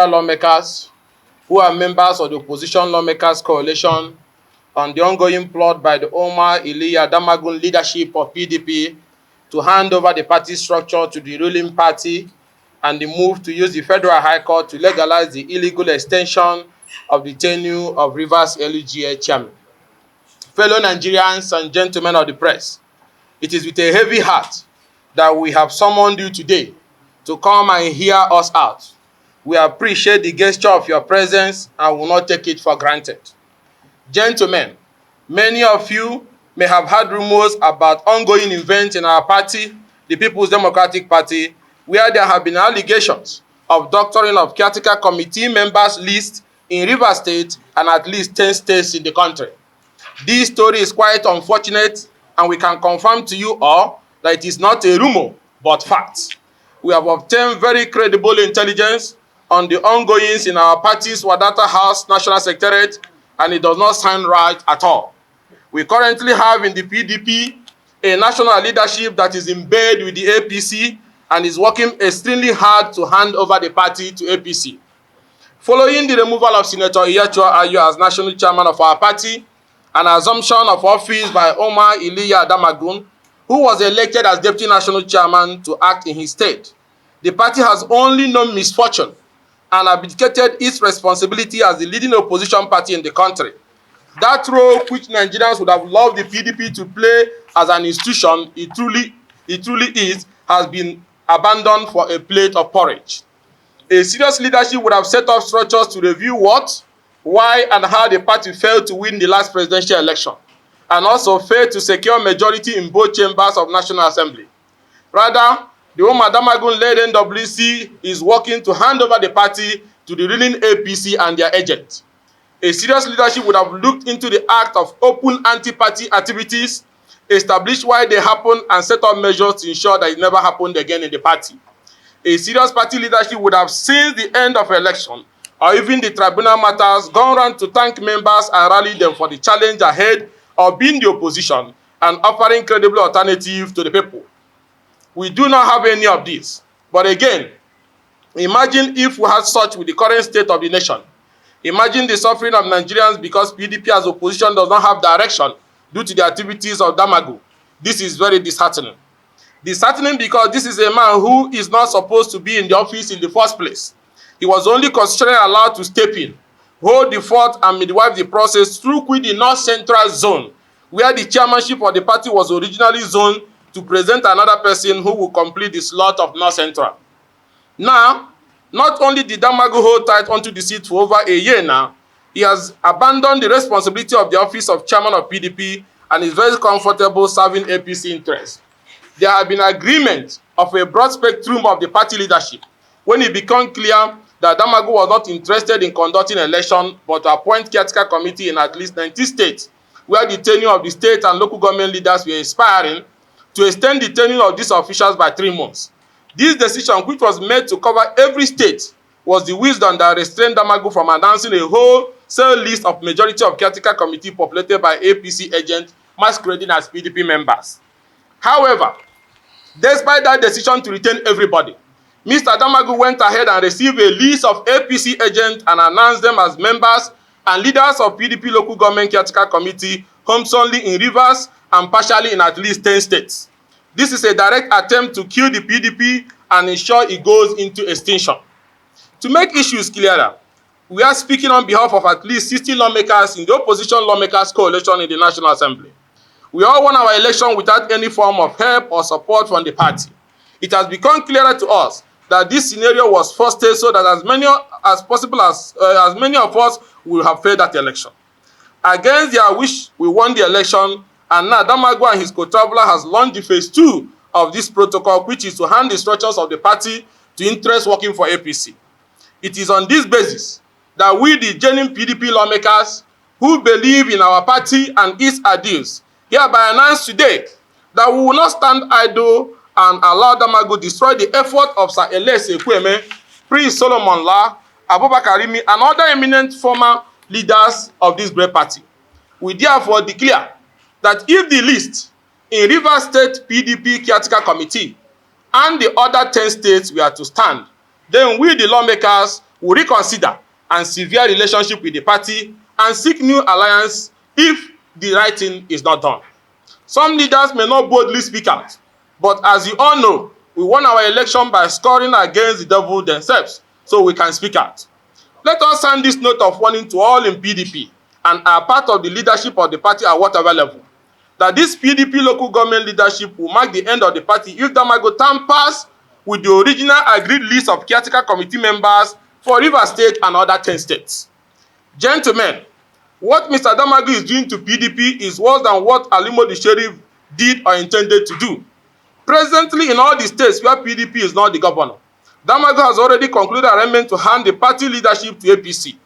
lawmakers who are members of the opposition lawmakers coalition on the ongoing plot by the Omar Iliya Damagun leadership of PDP to hand over the party structure to the ruling party and the move to use the Federal High Court to legalize the illegal extension of the tenure of Rivers LGA chairman. Fellow Nigerians and gentlemen of the press, it is with a heavy heart that we have summoned you today to come and hear us out. We appreciate the gesture of your presence and will not take it for granted. Gentlemen, many of you may have heard rumors about ongoing events in our party, the People's Democratic Party, where there have been allegations of doctoring of caretaker committee members list in Rivers State and at least 10 states in the country. This story is quite unfortunate, and we can confirm to you all that it is not a rumor but fact. We have obtained very credible intelligence on the ongoings in our party's Wadata House National Secretariat, and it does not sound right at all. We currently have in the PDP a national leadership that is in bed with the APC and is working extremely hard to hand over the party to APC. Following the removal of Senator Iyachua Ayo as national chairman of our party and assumption of office by Omar Iliya Damagun, who was elected as deputy national chairman to act in his stead, the party has only known misfortune and abdicated its responsibility as the leading opposition party in the country. That role which Nigerians would have loved the PDP to play as an institution, it truly is, has been abandoned for a plate of porridge. A serious leadership would have set up structures to review what, why, and how the party failed to win the last presidential election, and also failed to secure majority in both chambers of National Assembly. Rather, the Omar Damagun-led NWC is working to hand over the party to the ruling APC and their agents. A serious leadership would have looked into the act of open anti-party activities, established why they happened, and set up measures to ensure that it never happened again in the party. A serious party leadership would have, since the end of election, or even the tribunal matters, gone round to thank members and rally them for the challenge ahead of being the opposition and offering credible alternative to the people. We do not have any of this. But again, imagine if we had such with the current state of the nation. Imagine the suffering of Nigerians because PDP as opposition does not have direction due to the activities of Damagu. This is very disheartening. Disheartening because this is a man who is not supposed to be in the office in the first place. He was only constitutionally allowed to step in, hold the fort, and midwife the process through the North Central Zone, where the chairmanship of the party was originally zoned to present another person who will complete the slot of North Central. Now, not only did Damagu hold tight onto the seat for over a year now, he has abandoned the responsibility of the office of chairman of PDP and is very comfortable serving APC interests. There have been agreement of a broad spectrum of the party leadership when it became clear that Damagu was not interested in conducting election but to appoint caretaker committee in at least 90 states, where the tenure of the state and local government leaders were expiring, to extend the tenure of these officials by 3 months. This decision, which was made to cover every state, was the wisdom that restrained Damagu from announcing a wholesale list of majority of caretaker committee populated by APC agents masquerading as PDP members. However, despite that decision to retain everybody, Mr. Damagu went ahead and received a list of APC agents and announced them as members and leaders of PDP local government caretaker committee, homes only in Rivers and partially in at least 10 states. This is a direct attempt to kill the PDP and ensure it goes into extinction. To make issues clearer, we are speaking on behalf of at least 60 lawmakers in the opposition lawmakers coalition in the National Assembly. We all won our election without any form of help or support from the party. It has become clearer to us that this scenario was fostered so that as many of us will have failed that election. Against their wish, we won the election, and now Damagu and his co-traveler has launched the phase 2 of this protocol, which is to hand the structures of the party to interests working for APC. It is on this basis that we, the genuine PDP lawmakers who believe in our party and its ideals, hereby announce today that we will not stand idle and allow Damagu destroy the effort of Sir Elias Ekweme, Prince Solomon La, Abubakar Rimi, and other eminent former leaders of this great party. We therefore declare that if the list in Rivers State PDP caretaker committee and the other 10 states were to stand, then we, the lawmakers, will reconsider and sever relationship with the party and seek new alliance if the right thing is not done. Some leaders may not boldly speak out, but as you all know, we won our election by scoring against the devil themselves, so we can speak out. Let us send this note of warning to all in PDP and are part of the leadership of the party at whatever level, that this PDP local government leadership will mark the end of the party if Damago tampers with the original agreed list of caretaker committee members for Rivers State and other 10 states. Gentlemen, what Mr. Damago is doing to PDP is worse than what Alimo the Sheriff did or intended to do. Presently, in all the states where PDP is not the governor, Damago has already concluded arrangement to hand the party leadership to APC.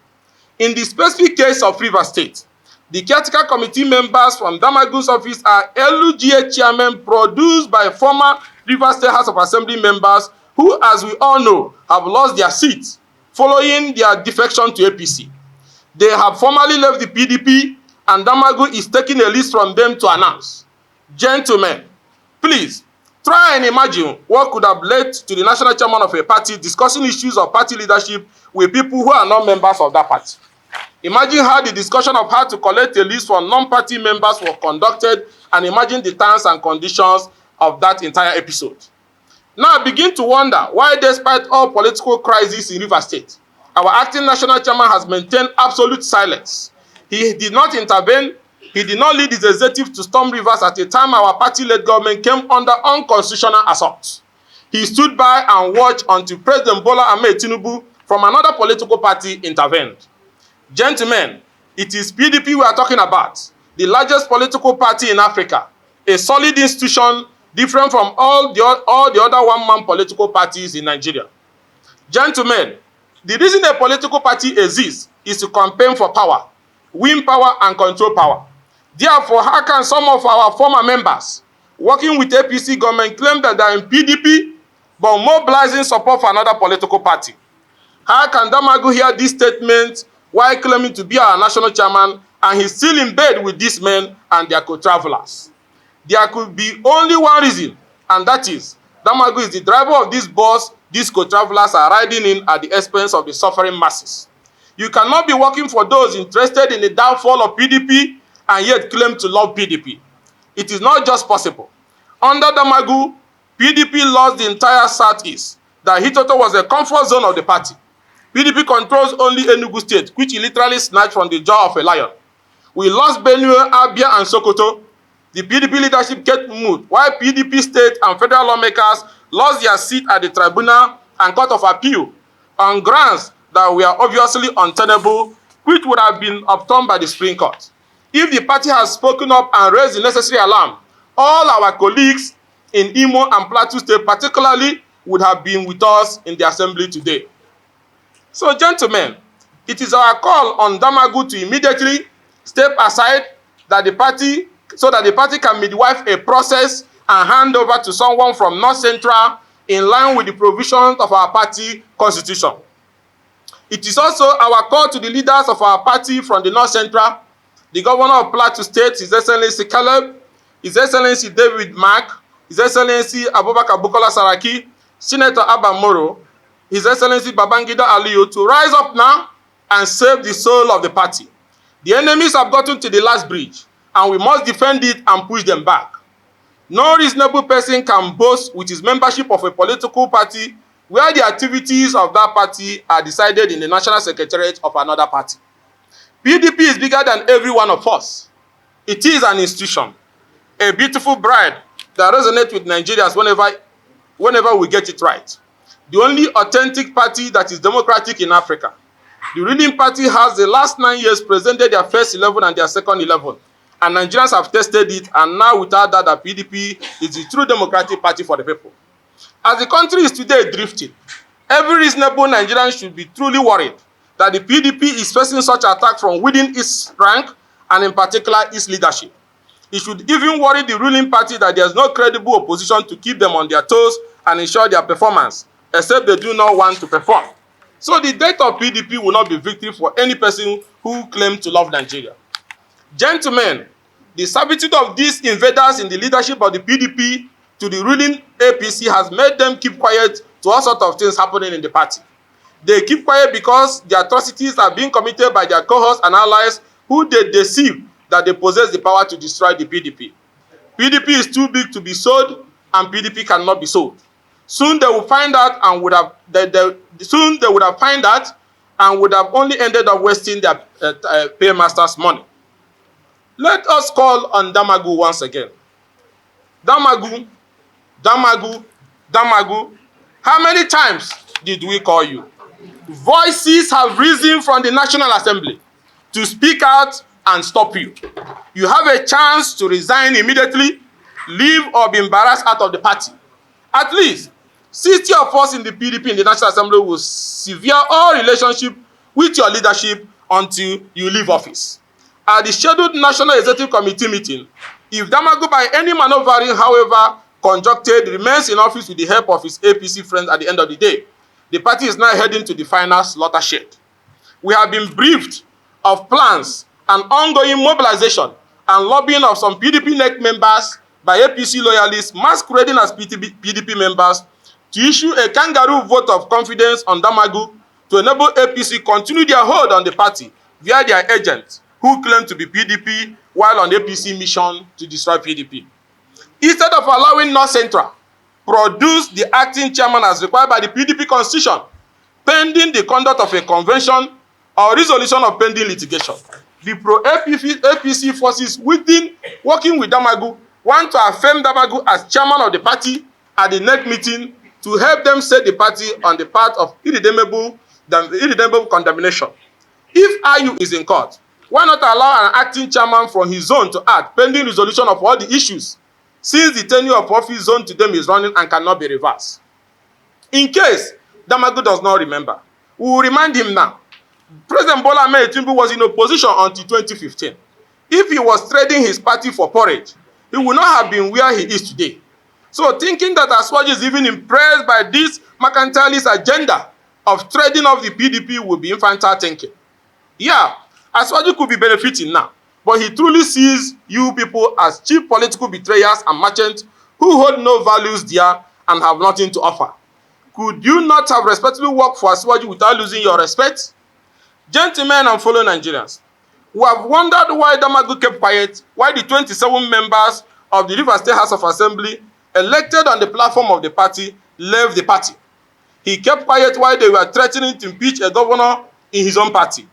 In the specific case of Rivers State, the caretaker committee members from Damago's office are LUGA chairmen produced by former Rivers State House of Assembly members who, as we all know, have lost their seats following their defection to APC. They have formally left the PDP, and Damago is taking a list from them to announce. Gentlemen, please try and imagine what could have led to the national chairman of a party discussing issues of party leadership with people who are not members of that party. Imagine how the discussion of how to collect a list from non-party members was conducted, and imagine the terms and conditions of that entire episode. Now I begin to wonder why, despite all political crises in Rivers State, our acting national chairman has maintained absolute silence. He did not intervene. He did not lead his executive to storm Rivers at a time our party-led government came under unconstitutional assault. He stood by and watched until President Bola Ahmed Tinubu from another political party intervened. Gentlemen, it is PDP we are talking about, the largest political party in Africa, a solid institution different from all the other one-man political parties in Nigeria. Gentlemen, the reason a political party exists is to campaign for power, win power, and control power. Therefore, how can some of our former members working with APC government claim that they are in PDP but mobilizing support for another political party? How can Damago hear this statement while claiming to be our national chairman and he's still in bed with these men and their co-travelers? There could be only one reason, and that is Damago is the driver of this bus these co-travelers are riding in at the expense of the suffering masses. You cannot be working for those interested in the downfall of PDP and yet claim to love PDP. It is not just possible. Under Damago, PDP lost the entire Southeast. That Hitoto was a comfort zone of the party. PDP controls only Enugu State, which he literally snatched from the jaw of a lion. We lost Benue, Abia, and Sokoto. The PDP leadership kept moved, while PDP state and federal lawmakers lost their seat at the tribunal and court of appeal on grounds that were obviously untenable, which would have been overturned by the Supreme Court. If the party has spoken up and raised the necessary alarm, all our colleagues in Imo and Plateau State particularly would have been with us in the assembly today. So, gentlemen, it is our call on Damago to immediately step aside so that the party can midwife a process and hand over to someone from North Central in line with the provisions of our party constitution. It is also our call to the leaders of our party from the North Central, the governor of Plateau State, His Excellency Caleb, His Excellency David Mark, His Excellency Abubakar Bukola Saraki, Senator Abba Moro, His Excellency Babangida Aliyu, to rise up now and save the soul of the party. The enemies have gotten to the last bridge, and we must defend it and push them back. No reasonable person can boast with his membership of a political party where the activities of that party are decided in the national secretariat of another party. PDP is bigger than every one of us. It is an institution, a beautiful bride that resonates with Nigerians whenever we get it right. The only authentic party that is democratic in Africa. The ruling party has the last 9 years presented their first 11 and their second 11. And Nigerians have tested it, and now without that, the PDP is the true democratic party for the people. As the country is today drifting, every reasonable Nigerian should be truly worried that the PDP is facing such attack from within its rank, and in particular its leadership. It should even worry the ruling party that there is no credible opposition to keep them on their toes and ensure their performance, except they do not want to perform. So the death of PDP will not be victory for any person who claims to love Nigeria. Gentlemen, the servitude of these invaders in the leadership of the PDP to the ruling APC has made them keep quiet to all sorts of things happening in the party. They keep quiet because the atrocities are being committed by their cohorts and allies who they deceive that they possess the power to destroy the PDP. PDP is too big to be sold, and PDP cannot be sold. Soon they will find out and would have soon they would have found out and would have only ended up wasting their paymasters' money. Let us call on Damagu once again. Damagu, Damagu, Damagu, how many times did we call you? Voices have risen from the National Assembly to speak out and stop you. You have a chance to resign immediately, leave or be embarrassed out of the party. At least 60 of us in the PDP in the National Assembly will sever all relationship with your leadership until you leave office. At the scheduled National Executive Committee meeting, if Damagu by any maneuvering, however conjuncted, remains in office with the help of his APC friends at the end of the day, the party is now heading to the final slaughter shed. We have been briefed of plans and ongoing mobilization and lobbying of some PDP NEC members by APC loyalists masquerading as PDP members to issue a kangaroo vote of confidence on Damagu to enable APC continue their hold on the party via their agents who claim to be PDP while on APC mission to destroy PDP. Instead of allowing North Central produce the acting chairman as required by the PDP constitution, pending the conduct of a convention or resolution of pending litigation, the pro-APC forces within working with Damagu want to affirm Damagu as chairman of the party at the next meeting to help them set the party on the path of irredeemable condemnation. If IU is in court, why not allow an acting chairman from his zone to act pending resolution of all the issues, since the tenure of office zone to them is running and cannot be reversed? In case Damagu does not remember, we will remind him now. President Bola Ahmed Tinubu was in opposition until 2015. If he was trading his party for porridge, he would not have been where he is today. So thinking that Aswaji is even impressed by this mercantilist agenda of trading off the PDP would be infantile thinking. Yeah, Aswaji could be benefiting now, but he truly sees you people as cheap political betrayers and merchants who hold no values there and have nothing to offer. Could you not have respectfully worked for Aswaji without losing your respect? Gentlemen and fellow Nigerians, we have wondered why Damagu kept quiet, why the 27 members of the Rivers State House of Assembly elected on the platform of the party left the party. He kept quiet while they were threatening to impeach a governor in his own party.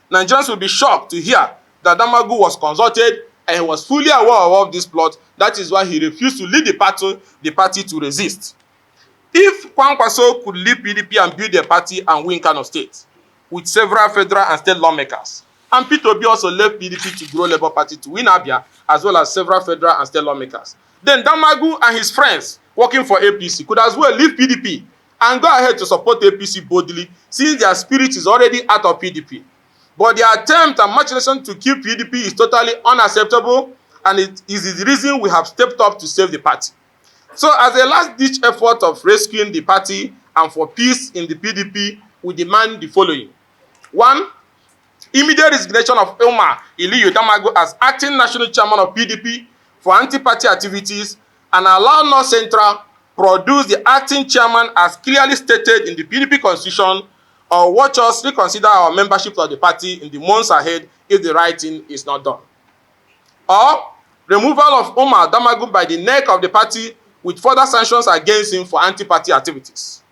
Nigerians will be shocked to hear that Damagu was consulted and he was fully aware of all this plot. That is why he refused to lead the party to resist. If Kwankwaso could leave PDP and build a party and win Kano State with several federal and state lawmakers, and Peter Obi also left PDP to grow Labour Party to win Abia, as well as several federal and state lawmakers, then Damagu and his friends working for APC could as well leave PDP and go ahead to support APC boldly, since their spirit is already out of PDP. But their attempt and machination to keep PDP is totally unacceptable, and it is the reason we have stepped up to save the party. So as a last-ditch effort of rescuing the party and for peace in the PDP, we demand the following. 1. Immediate resignation of Umar Iliyu Damagu as acting national chairman of PDP for anti-party activities, and allow North Central produce the acting chairman as clearly stated in the PDP constitution, or watch us reconsider our membership of the party in the months ahead if the right thing is not done. Or removal of Umar Damagu by the neck of the party with further sanctions against him for anti-party activities.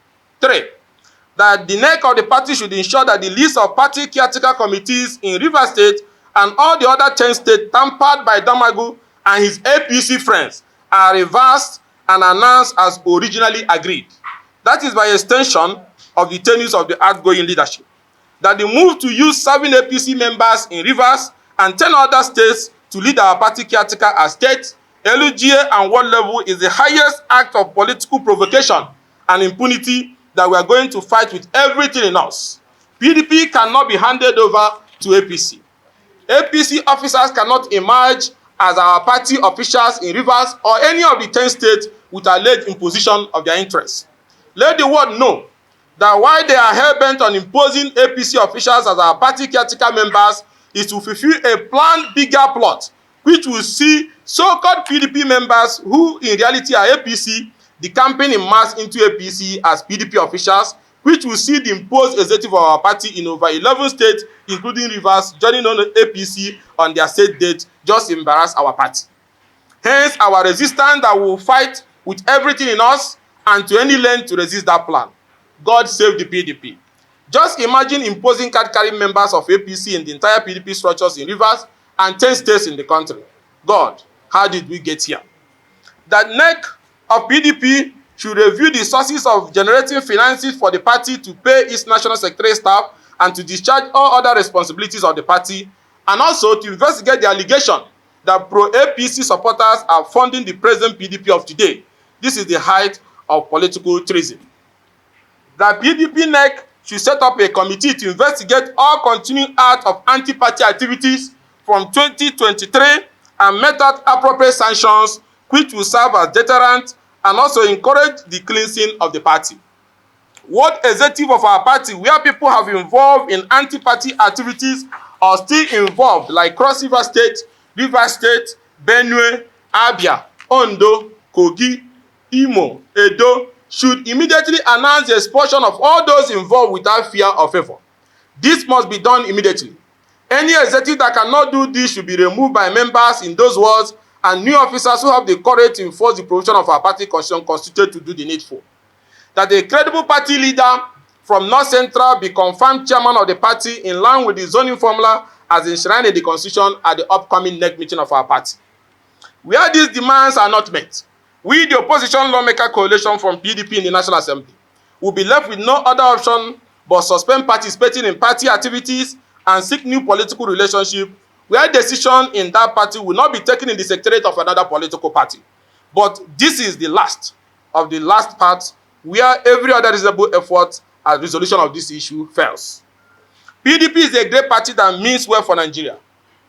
3. That the neck of the party should ensure that the list of party caretaker committees in Rivers State and all the other 10 states tampered by Damagu and his APC friends are reversed and announced as originally agreed. That is by extension of the tenures of the outgoing leadership. That the move to use serving APC members in Rivers and 10 other states to lead our party caretaker as state, LGA and world level is the highest act of political provocation and impunity that we are going to fight with everything in us. PDP cannot be handed over to APC. APC officers cannot emerge as our party officials in Rivers or any of the 10 states with alleged imposition of their interests. Let the world know that while they are hell-bent on imposing APC officials as our party caretaker members is to fulfill a planned bigger plot, which will see so-called PDP members who in reality are APC decamping in mass into APC as PDP officials, which will see the imposed executive of our party in over 11 states, including Rivers, joining on the APC on their state date, just embarrass our party. Hence, our resistance that we will fight with everything in us and to any length to resist that plan. God save the PDP. Just imagine imposing card-carrying members of APC in the entire PDP structures in Rivers and 10 states in the country. God, how did we get here? The neck of PDP should review the sources of generating finances for the party to pay its national secretary staff and to discharge all other responsibilities of the party, and also to investigate the allegation that pro-APC supporters are funding the present PDP of today. This is the height of political treason. The PDP NEC should set up a committee to investigate all continuing acts of anti-party activities from 2023 and mete out appropriate sanctions which will serve as deterrent and also encourage the cleansing of the party. What executive of our party where people have involved in anti-party activities or still involved, like Cross River State, Rivers State, Benue, Abia, Ondo, Kogi, Imo, Edo, should immediately announce the expulsion of all those involved without fear or favor. This must be done immediately. Any executive that cannot do this should be removed by members in those wards and new officers who have the courage to enforce the provision of our party constitution constituted to do the needful. That a credible party leader from North Central be confirmed chairman of the party in line with the zoning formula as enshrined in the constitution at the upcoming NEC meeting of our party. Where these demands are not met, we, the opposition lawmaker coalition from PDP in the National Assembly, will be left with no other option but suspend participating in party activities and seek new political relationship where decision in that party will not be taken in the secretariat of another political party. But this is the last of the last part where every other reasonable effort at resolution of this issue fails. PDP is a great party that means well for Nigeria.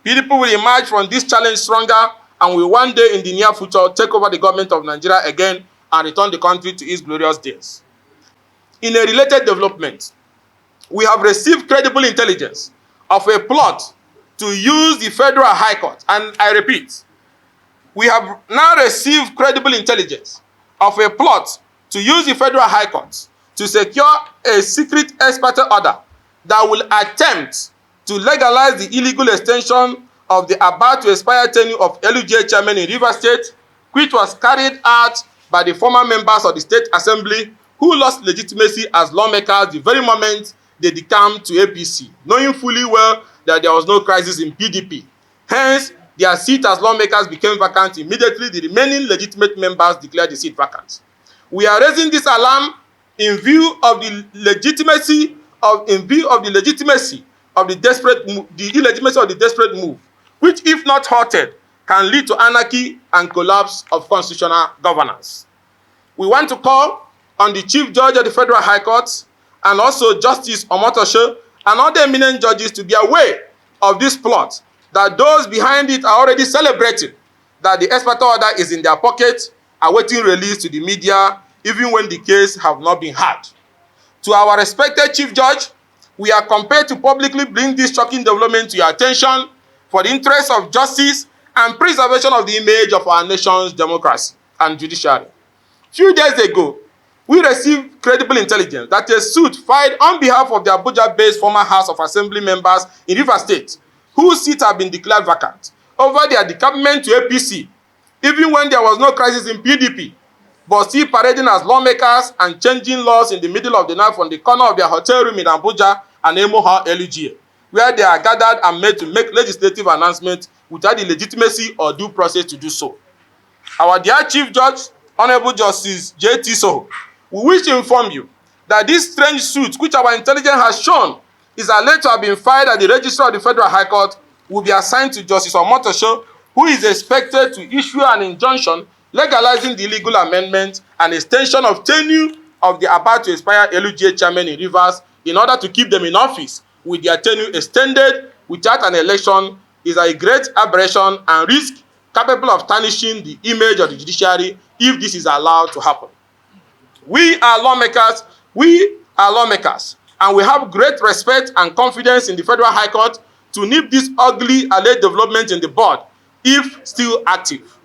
PDP will emerge from this challenge stronger and will one day in the near future take over the government of Nigeria again and return the country to its glorious days. In a related development, we have received credible intelligence of a plot to use the Federal High Court, and I repeat, we have now received credible intelligence of a plot to use the Federal High Court to secure a secret expert order that will attempt to legalize the illegal extension of the about to expire tenure of LUJ chairman in Rivers State, which was carried out by the former members of the State Assembly who lost legitimacy as lawmakers the very moment they decamped to APC, knowing fully well that there was no crisis in PDP. Hence, their seat as lawmakers became vacant immediately the remaining legitimate members declared the seat vacant. We are raising this alarm in view of the illegitimacy of the desperate move, which, if not halted, can lead to anarchy and collapse of constitutional governance. We want to call on the Chief Judge of the Federal High Court and also Justice Omotosho and other eminent judges to be aware of this plot, that those behind it are already celebrating that the expert order is in their pocket, awaiting release to the media, even when the case have not been heard. To our respected Chief Judge, we are compelled to publicly bring this shocking development to your attention for the interest of justice and preservation of the image of our nation's democracy and judiciary. Few days ago, we received credible intelligence that a suit filed on behalf of the Abuja-based former House of Assembly members in Rivers State, whose seats have been declared vacant, over their decampment to APC, even when there was no crisis in PDP, but still parading as lawmakers and changing laws in the middle of the night from the corner of their hotel room in Abuja and Emoha LUGA, where they are gathered and made to make legislative announcements without the legitimacy or due process to do so. Our dear Chief Judge, Honorable Justice J.T. Soho, we wish to inform you that this strange suit, which our intelligence has shown is alleged to have been filed at the Registrar of the Federal High Court, will be assigned to Justice Omotosho, who is expected to issue an injunction legalizing the illegal amendment and extension of tenure of the about to expire LUGA chairman in Rivers in order to keep them in office with their tenure extended without an election is a great aberration and risk capable of tarnishing the image of the judiciary if this is allowed to happen. We are lawmakers, and we have great respect and confidence in the Federal High Court to nip this ugly alleged development in the bud, if still active.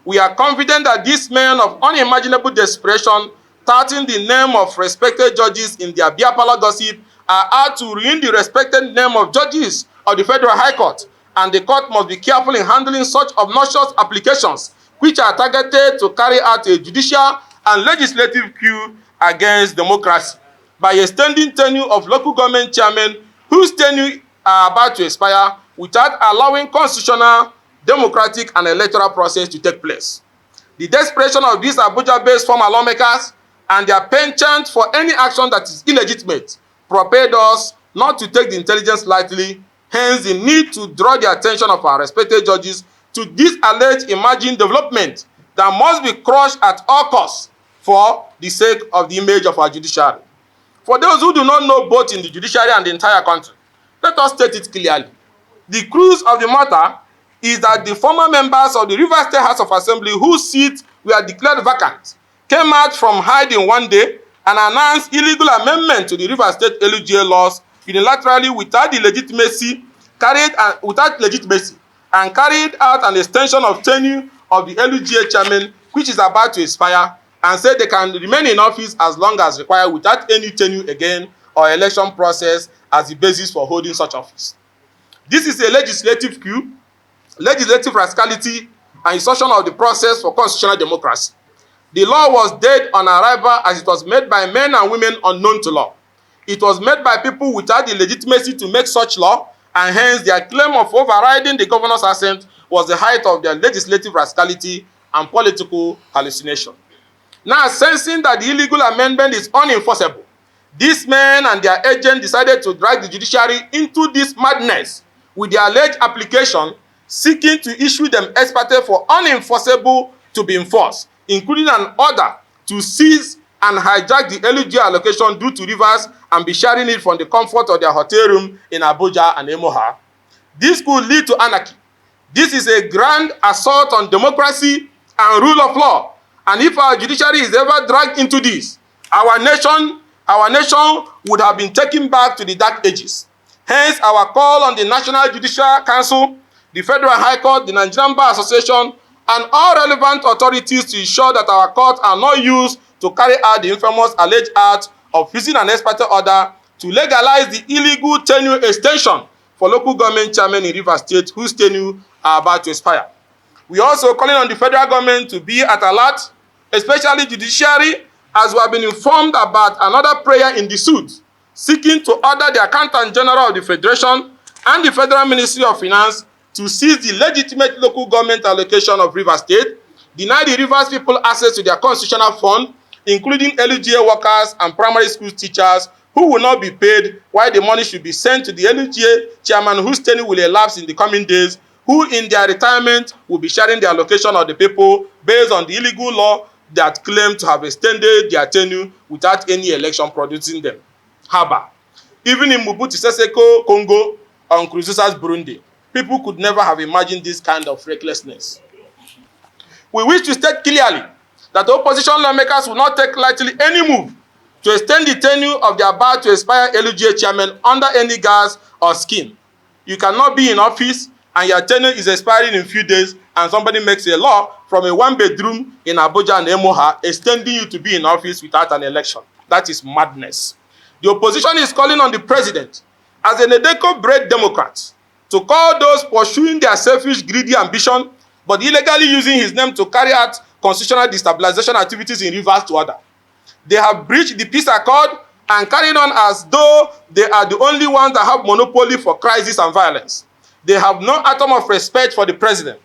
We are confident that this man of unimaginable desperation starting the name of respected judges in their beer parlor gossip are out to ruin the respected name of judges of the Federal High Court, and the court must be careful in handling such obnoxious applications which are targeted to carry out a judicial and legislative coup against democracy by extending tenure of local government chairmen whose tenure are about to expire without allowing constitutional, democratic, and electoral process to take place. The desperation of these Abuja-based former lawmakers and their penchant for any action that is illegitimate propelled us not to take the intelligence lightly, hence the need to draw the attention of our respected judges to this alleged emerging development that must be crushed at all costs for the sake of the image of our judiciary. For those who do not know both in the judiciary and the entire country, let us state it clearly. The crux of the matter is that the former members of the Rivers State House of Assembly whose seats were declared vacant came out from hiding one day and announced illegal amendment to the Rivers State LUGA laws unilaterally without legitimacy and carried out an extension of tenure of the LUGA chairman which is about to expire, and said they can remain in office as long as required without any tenure again or election process as the basis for holding such office. This is a legislative coup, legislative rascality, and insertion of the process for constitutional democracy. The law was dead on arrival as it was made by men and women unknown to law. It was made by people without the legitimacy to make such law, and hence their claim of overriding the governor's assent was the height of their legislative rascality and political hallucination. Now, sensing that the illegal amendment is unenforceable, these men and their agents decided to drag the judiciary into this madness with their alleged application seeking to issue them ex parte for unenforceable to be enforced, including an order to seize and hijack the LUGA allocation due to Rivers and be sharing it from the comfort of their hotel room in Abuja and Emoha. This could lead to anarchy. This is a grand assault on democracy and rule of law. And if our judiciary is ever dragged into this, our nation would have been taken back to the dark ages. Hence, our call on the National Judicial Council, the Federal High Court, the Nigerian Bar Association, and all relevant authorities to ensure that our courts are not used to carry out the infamous alleged act of using an ex parte order to legalize the illegal tenure extension for local government chairmen in Rivers State whose tenure are about to expire. We are also calling on the federal government to be at alert, especially judiciary, as we have been informed about another prayer in the suit seeking to order the Accountant General of the Federation and the Federal Ministry of Finance to seize the legitimate local government allocation of Rivers State, deny the Rivers people access to their constitutional fund, including LUGA workers and primary school teachers who will not be paid, while the money should be sent to the LUGA chairman whose tenure will elapse in the coming days, who in their retirement will be sharing the allocation of the people based on the illegal law that claim to have extended their tenure without any election producing them. Haba. Even in Mobutu Sese Seko, Congo, or Nkurunziza's Burundi, people could never have imagined this kind of recklessness. We wish to state clearly that the opposition lawmakers will not take lightly any move to extend the tenure of their about to expire LUGA chairman under any guise or scheme. You cannot be in office and your tenure is expiring in a few days and somebody makes a law from a one-bedroom in Abuja and Emoha extending you to be in office without an election. That is madness. The opposition is calling on the president, as a Nedeko-bred Democrat, to call those pursuing their selfish, greedy ambition, but illegally using his name to carry out constitutional destabilization activities in Rivers to order. They have breached the peace accord and carried on as though they are the only ones that have monopoly for crisis and violence. They have no atom of respect for the president.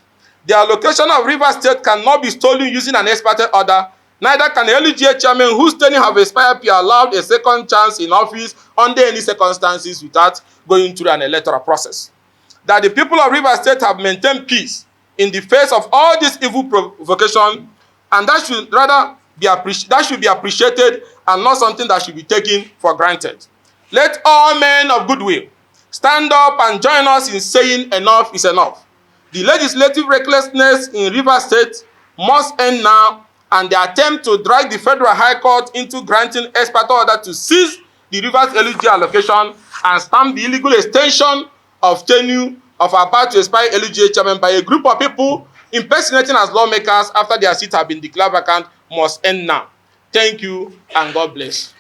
The allocation of Rivers State cannot be stolen using an ex parte order. Neither can a LUGA chairman whose tenure have expired be allowed a second chance in office under any circumstances without going through an electoral process. That the people of Rivers State have maintained peace in the face of all this evil provocation, and that should rather be appreciated and not something that should be taken for granted. Let all men of goodwill stand up and join us in saying enough is enough. The legislative recklessness in Rivers State must end now, and the attempt to drag the Federal High Court into granting ex parte order to seize the Rivers LUGA allocation and stamp the illegal extension of tenure of about to expire LUGA chairman by a group of people impersonating as lawmakers after their seats have been declared vacant must end now. Thank you and God bless.